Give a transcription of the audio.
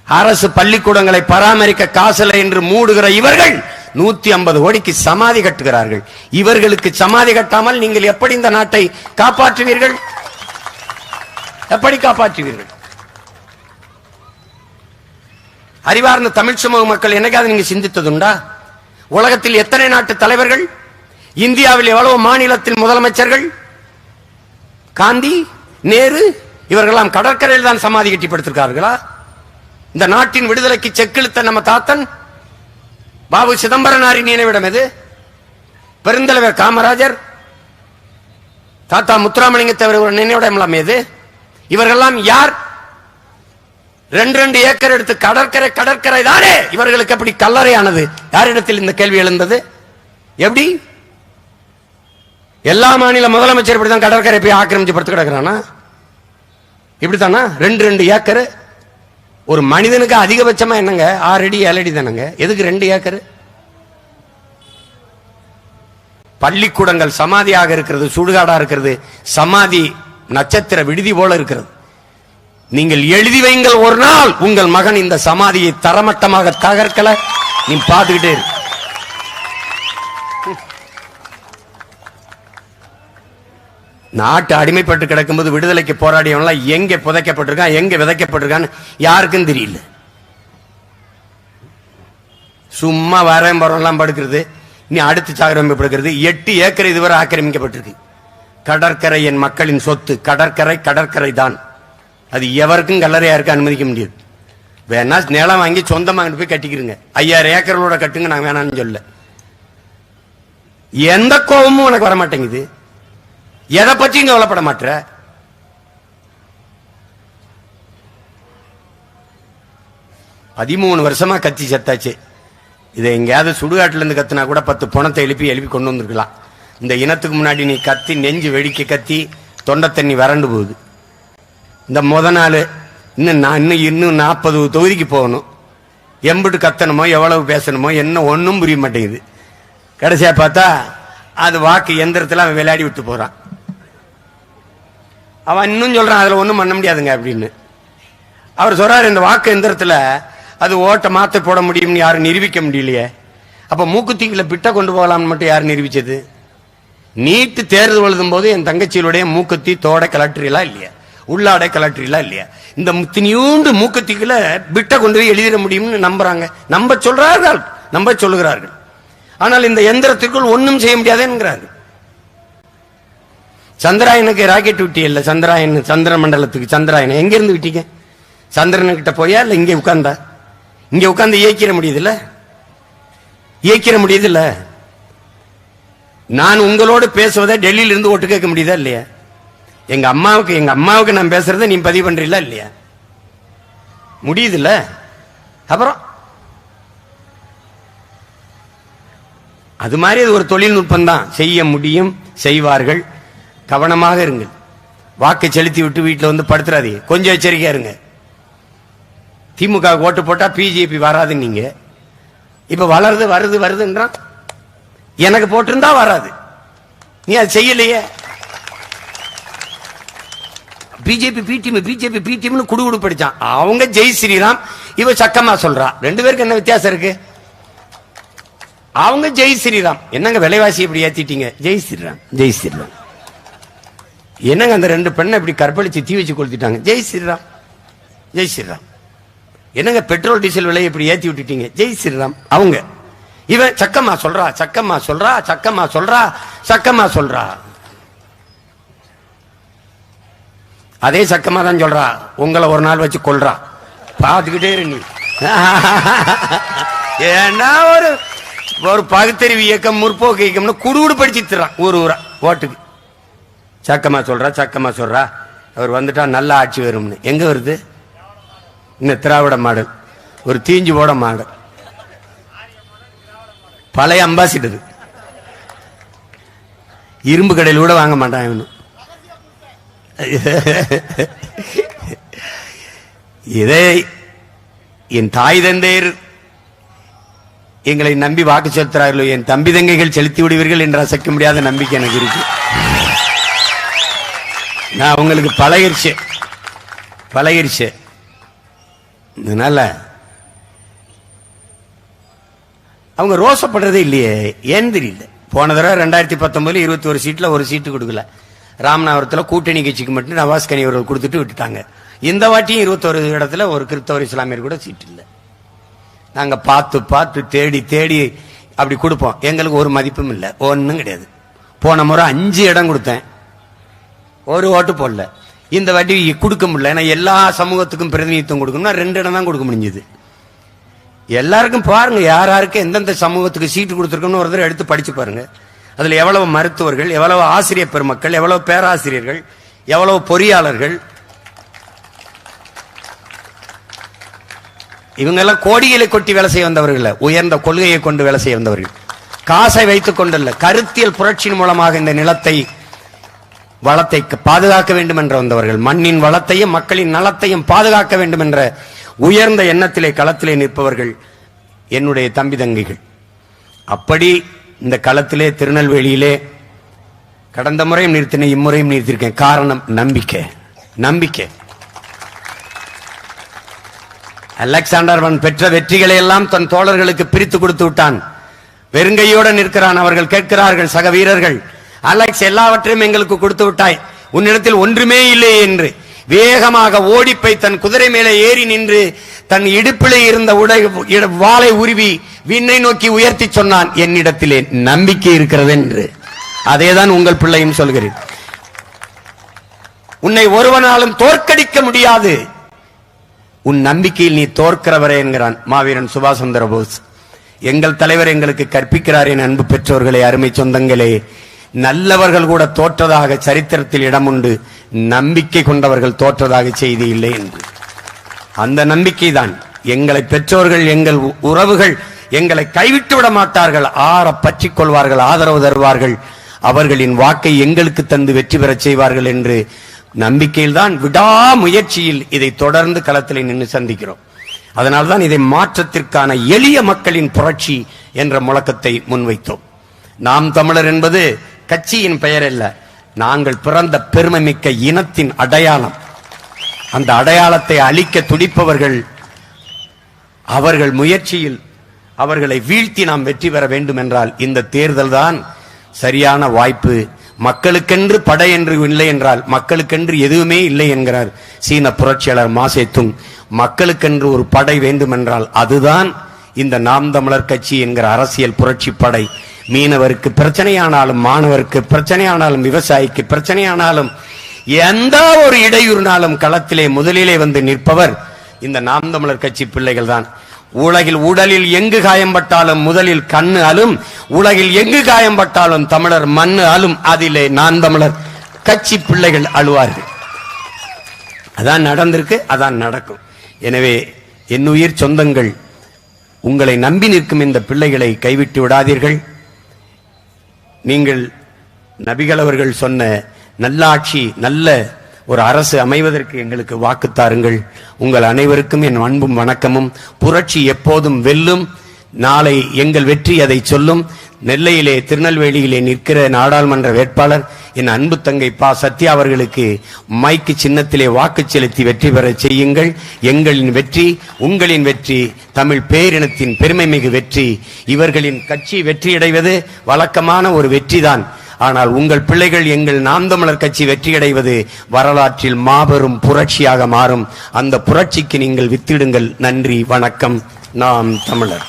அரசு பள்ளிக்கூடங்களை பராமரிக்க காசலை என்று மூடுகிற இவர்கள் 150 கோடிக்கு சமாதி கட்டுகிறார்கள். இவர்களுக்கு சமாதி கட்டாமல் நீங்கள் எப்படி இந்த நாட்டை காப்பாற்றுவீர்கள்? எப்படி காப்பாற்றுவீர்கள்? அறிவார்ந்த தமிழ் சமூக மக்கள் என்னைக்காவது நீங்க சிந்தித்ததுண்டா? உலகத்தில் எத்தனை நாட்டு தலைவர்கள், இந்தியாவில் எவ்வளவு மாநிலத்தில் முதலமைச்சர்கள், காந்தி, நேரு இவர்களெல்லாம் கடற்கரையில் தான் சமாதி கட்டி படுத்திருக்கார்களா? இந்த நாட்டின் விடுதலைக்கு செக்கிழுத்த நம்ம தாத்தன் பாபு சிதம்பரனாரின் நினைவிடம் எது? பெருந்தலைவர் காமராஜர், தாத்தா முத்துராமலிங்க தேவர் நினைவிடம் எல்லாம் எது? இவர்கள்லாம் யார்? 2 ஏக்கர் எடுத்து கடற்கரை தானே இவர்களுக்கு எப்படி கல்லறையானது? யாரிடத்தில் இந்த கேள்வி எழுந்தது? எப்படி எல்லா மாநில முதலமைச்சர் இப்படிதான் கடற்கரை போய் ஆக்கிரமிச்சு படுத்து கிடக்கிறானா? இப்படித்தானா? 2 ஏக்கர் ஒரு மனிதனுக்கு அதிகபட்சமா என்னங்க? 6 அடி 7 அடி தானங்க. எதுக்கு 2 ஏக்கர்? பள்ளிக்கூடங்கள் சமாதியாக இருக்கிறது, சுடுகாடா இருக்கிறது. சமாதி நட்சத்திர விடுதி போல இருக்கிறது. நீங்கள் எழுதி வைங்கள், ஒரு நாள் உங்கள் மகன் இந்த சமாதியை தரமட்டமாக தகர்க்கல, நீ பார்த்துக்கிட்டே இரு. நாட்டு அடிமைப்பட்டு கிடக்கும்போது விடுதலைக்கு போராடியவன் எங்க புதைக்கப்பட்டிருக்கான், எங்க விதைக்கப்பட்டிருக்கான்னு யாருக்கும் தெரியல. சும்மா வரேன் போறோம்லாம் படுக்கிறது. நீ அடுத்து சாகரம் படுக்கிறது. 8 ஏக்கர் இதுவரை ஆக்கிரமிக்கப்பட்டிருக்கு. கடற்கரை என் மக்களின் சொத்து. கடற்கரை தான். அது எவருக்கும் கல்லறையா இருக்க அனுமதிக்க முடியாது. வேணா நிலம் வாங்கி சொந்தமா போய் கட்டிக்கிறங்க. 5000 ஏக்கர்களோட கட்டுங்க, நான் வேணான்னு சொல்ல. எந்த கோபமும் உனக்கு வர மாட்டேங்குது. எதை பற்றியும் கவலைப்பட மாட்ட. 13 வருஷமா கத்தி செத்தாச்சு. இதை எங்கேயாவது சுடுகாட்டுல இருந்து கத்தினா கூட 10 பணத்தை எழுப்பி கொண்டு வந்திருக்கலாம். இந்த இனத்துக்கு முன்னாடி நீ கத்தி நெஞ்சு வெடிக்க கத்தி தொண்டை தண்ணி வறண்டு போகுது. இந்த முத நாள் இன்னும் 40 தொகுதிக்கு போகணும். எம்பிட்டு கத்தணுமோ எவ்வளவு பேசணுமோ என்ன ஒன்னும் புரிய மாட்டேங்குது. கடைசியா பார்த்தா அது வாக்கு எந்திரத்தில் அவன் விளையாடி விட்டு போறான். அவன் இன்னும் சொல்றான் அதுல ஒன்றும் பண்ண முடியாதுங்க அப்படின்னு. அவர் சொல்றாரு இந்த வாக்கு எந்திரத்தில் அது ஓட்ட மாத்த போட முடியும்னு யாரும் நிரூபிக்க முடியலையே. அப்ப மூக்குத்திக்குள்ள பிட்ட கொண்டு போகலாம்னு மட்டும் யார் நிரூபிச்சது? நீட்டு தேர்தல் எழுதும் போது என் தங்கச்சியிலுடைய மூக்குத்தி தோடை கலெக்டரிலாம் இல்லையா, உள்ளாடை கலெக்டரிலாம் இல்லையா? இந்த முத்தினியூண்டு மூக்குத்திக்குள்ள பிட்ட கொண்டு போய் எழுதிட முடியும்னு நம்புறாங்க, நம்ப சொல்லுகிறார்கள். ஆனால் இந்த எந்திரத்திற்குள் ஒன்னும் செய்ய முடியாதுங்கிறார்கள். சந்திராயனுக்கு ராக்கெட் விட்டியல்ல, சந்திர மண்டலத்துக்கு சந்திராயனை எங்க இருந்து விட்டீங்க? சந்திரன் கிட்ட போயா இல்ல இங்க உட்கார்ந்தா? இங்க உட்கார்ந்து இயக்கிற முடியுதுல்ல. நான் உங்களோடு பேசுவதை டெல்லியில இருந்து ஓட்டு கேட்க முடியுதா இல்லையா? எங்க அம்மாவுக்கு நான் பேசுறதை நீ பதிவு பண்றீங்களா இல்லையா? முடியுதுல்ல. அப்புறம் அது மாதிரி அது ஒரு தொழில்நுட்பம் தான். செய்ய முடியும், செய்வார்கள். கவனமாக இருங்கள். வாக்கு செலுத்தி விட்டு வீட்டில் வந்து படுத்துறாதீங்க. கொஞ்சம் எச்சரிக்கையா இருங்க. திமுக ஓட்டு போட்டா பிஜேபி வராது. நீங்க இப்ப வருதுன்றான். எனக்கு போட்டிருந்தா வராது. நீ அது செய்யலையே. பிஜேபி குடு படிச்சான். அவங்க ஜெய் ஸ்ரீராம், இவ சக்கமா சொல்றா. 2 பேருக்கு என்ன வித்தியாசம் இருக்கு? அவங்க ஜெய் ஸ்ரீராம். என்னங்க விலைவாசி இப்படி ஏத்திட்டீங்க? ஜெய் ஸ்ரீராம். என்னங்க அந்த 2 பெண்ணை இப்படி கற்பழிச்சு தீ வச்சு கொளுத்திட்டாங்க? ஜெய் ஸ்ரீராம். என்னங்க பெட்ரோல் டீசல் விலையை இப்படி ஏத்தி விட்டுட்டீங்க? ஜெய் ஸ்ரீராம். அவங்க இவன் சக்கமா சொல்றா. அதே சக்கமா தான் சொல்றா. உங்களை ஒரு நாள் வச்சு கொல்றா. பார்த்துக்கிட்டே இரு நீ. ஏன்னா ஒரு பகுத்தறிவு இயக்கம், முற்போக்கு இயக்கம்னு குடுகுடு படிச்சுறான் ஊரா ஓட்டுக்கு. சக்கமா சொல்றா. அவர் வந்துட்டா நல்ல ஆட்சி வரும்னு. எங்க வருது? இன்னும் திராவிட மாடல், ஒரு தீஞ்சு போட மாடல், பழைய அம்பாசிடர். இரும்பு கடையில் கூட வாங்க மாட்டான் இவனு. இதை என் தாய் தந்தையர் எங்களை நம்பி வாக்கு செலுத்துறார்களோ, என் தம்பி தங்கைகள் செலுத்தி விடுவீர்கள் என்று அசைக்க முடியாத நம்பிக்கை எனக்கு இருக்கு. நான் உங்களுக்கு பழகிருச்சு. அதனால அவங்க ரோசப்படுறதே இல்லையே, ஏன் தெரியல. போன தடவை 2019 21 சீட்ல ஒரு சீட்டு கொடுக்கல. ராமநாதபுரத்தில் கூட்டணி கட்சிக்கு மட்டும் நவாஸ் கனி அவர்கள் கொடுத்துட்டு விட்டுட்டாங்க. இந்த வாட்டியும் 21 இடத்துல ஒரு கிறிஸ்தவர் இஸ்லாமியர் கூட சீட்டு இல்லை. நாங்க பார்த்து பார்த்து தேடி தேடி அப்படி கொடுப்போம். எங்களுக்கு ஒரு மதிப்பும் இல்லை, ஒன்றும் கிடையாது. போன முறை 5 இடம் கொடுத்தேன், ஒரு ஓட்டு போடல. இந்த வாட்டி கொடுக்க முடியல. ஏன்னா எல்லா சமூகத்துக்கும் பிரதிநிதித்துவம் கொடுக்கணும்னா 2 இடம் தான் கொடுக்க முடிஞ்சது. எல்லாருக்கும் பாருங்க, யார் யாருக்கு எந்தெந்த சமூகத்துக்கு சீட்டு கொடுத்துருக்கோம்னு ஒரு தடவை எடுத்து படிச்சு பாருங்க. அதுல எவ்வளவு மருத்துவர்கள், எவ்வளவு ஆசிரியர் பெருமக்கள், எவ்வளவு பேராசிரியர்கள், எவ்வளவு பொறியாளர்கள், இவங்க எல்லாம் கோடிகளை கொட்டி வேலை செய்ய வந்தவர்கள், உயர்ந்த கொள்கையை கொண்டு வேலை செய்ய வந்தவர்கள். காசை வைத்துக் கொண்டல்ல, கருத்தியல் புரட்சியின் மூலமாக இந்த நிலத்தை வளத்தை பாதுகாக்க வேண்டும் என்று வந்தவர்கள். மண்ணின் வளத்தையும் மக்களின் நலத்தையும் பாதுகாக்க வேண்டும் என்ற உயர்ந்த எண்ணத்திலே களத்திலே நிற்பவர்கள் என்னுடைய தம்பி தங்கைகள். அப்படி இந்த களத்திலே திருநெல்வேலியிலே கடந்த முறையும் நிறுத்தினேன், இம்முறையும் நிறுத்திருக்கேன். காரணம் நம்பிக்கை. நம்பிக்கை. அலெக்சாண்டர் பெற்ற வெற்றிகளை எல்லாம் தன் தோழர்களுக்கு பிரித்து கொடுத்து விட்டான். வெறுங்கையோடு நிற்கிறான். அவர்கள் கேட்கிறார்கள், சக வீரர்கள், அலெக்ஸ் எல்லாவற்றையும் எங்களுக்கு கொடுத்து விட்டாய், உன்னிடத்தில் ஒன்றுமே இல்லை என்று வேகமாக ஓடிப்பை தன் குதிரை மேலே ஏறி நின்று தன் இடுப்பிலே இருந்த வாளை உருவி விண்ணை நோக்கி உயர்த்தி சொன்னான், என்னிடத்திலே நம்பிக்கை இருக்கிறது என்று. அதேதான் உங்கள் பிள்ளையும் சொல்கிறேன். உன்னை ஒருவனாலும் தோற்கடிக்க முடியாது, உன் நம்பிக்கையில் நீ தோற்கிறவரே என்கிறான் மாவீரன் சுபாஷ் சந்திர போஸ். எங்கள் தலைவர் எங்களுக்கு கற்பிக்கிறார். என் அன்பு பெற்றோர்களே, அருமை சொந்தங்களே, நல்லவர்கள் கூட தோற்றதாக சரித்திரத்தில் இடம் உண்டு, நம்பிக்கை கொண்டவர்கள் தோற்றதாக செய்தி இல்லை என்று. அந்த நம்பிக்கை தான் எங்களை பெற்றோர்கள், எங்கள் உறவுகள் எங்களை கைவிட்டு விட மாட்டார்கள், ஆற பற்றிக் கொள்வார்கள், ஆதரவு தருவார்கள், அவர்களின் வாக்கை எங்களுக்கு தந்து வெற்றி பெறச் செய்வார்கள் என்று நம்பிக்கையில் தான் விடாமுயற்சியில் இதை தொடர்ந்து களத்தில் நின்று சந்திக்கிறோம். அதனால்தான் இதை மாற்றத்திற்கான எளிய மக்களின் புரட்சி என்ற முழக்கத்தை முன்வைத்தோம். நாம் தமிழர் என்பது கட்சியின் பெயர் அல்ல, நாங்கள் பிறந்த பெருமை மிக்க இனத்தின் அடையாளம். அந்த அடையாளத்தை அழிக்க துடிப்பவர்கள், அவர்கள் முயற்சியில் அவர்களை வீழ்த்தி நாம் வெற்றி பெற வேண்டும் என்றால் இந்த தேர்தல் தான் சரியான வாய்ப்பு. மக்களுக்கென்று படை என்று இல்லை என்றால் மக்களுக்கென்று எதுவுமே இல்லை என்கிறார் சீன புரட்சியாளர் மாசேத்துங். மக்களுக்கென்று ஒரு படை வேண்டும் என்றால் அதுதான் இந்த நாம் தமிழர் கட்சி என்கிற அரசியல் புரட்சி படை. மீனவருக்கு பிரச்சனையானாலும், மாணவருக்கு பிரச்சனையானாலும், விவசாயிக்கு பிரச்சனையானாலும், எந்த ஒரு இடையூறுனாலும் களத்திலே முதலிலே வந்து நிற்பவர் இந்த நாம் தமிழர் கட்சி பிள்ளைகள் தான். உலகில் உடலில் எங்கு காயம்பட்டாலும் முதலில் கண்ணு அலும், உலகில் எங்கு காயம்பட்டாலும் தமிழர் மண்ணு அலும், அதிலே நான் தமிழர் கட்சி பிள்ளைகள் அழுவார்கள். அதான் நடந்திருக்கு, அதான் நடக்கும். எனவே என் உயிர் சொந்தங்கள், உங்களை நம்பி நிற்கும் இந்த பிள்ளைகளை கைவிட்டு விடாதீர்கள். நீங்கள் நபிகள் அவர்கள் சொன்ன நல்லாட்சி, நல்ல ஒரு அரசு அமைவதற்கு எங்களுக்கு வாக்கு தாருங்கள். உங்கள் அனைவருக்கும் என் அன்பும் வணக்கமும். புரட்சி எப்போதும் வெல்லும். நாளை எங்கள் வெற்றி அதை சொல்லும். நெல்லையிலே, திருநெல்வேலியிலே நிற்கிற நாடாளுமன்ற வேட்பாளர் என் அன்பு தங்கை பா சத்யா அவர்களுக்கு மைக்கு சின்னத்திலே வாக்கு செலுத்தி வெற்றி பெற செய்யுங்கள். எங்களின் வெற்றி உங்களின் வெற்றி, தமிழ் பேரினத்தின் பெருமை மிகு வெற்றி. இவர்களின் கட்சி வெற்றியடைவது வழக்கமான ஒரு வெற்றிதான். ஆனால் உங்கள் பிள்ளைகள் எங்கள் நாம் தமிழர் கட்சி வெற்றியடைவது வரலாற்றில் மாபெரும் புரட்சியாக மாறும். அந்த புரட்சிக்கு நீங்கள் வித்திடுங்கள். நன்றி, வணக்கம். நாம் தமிழர்.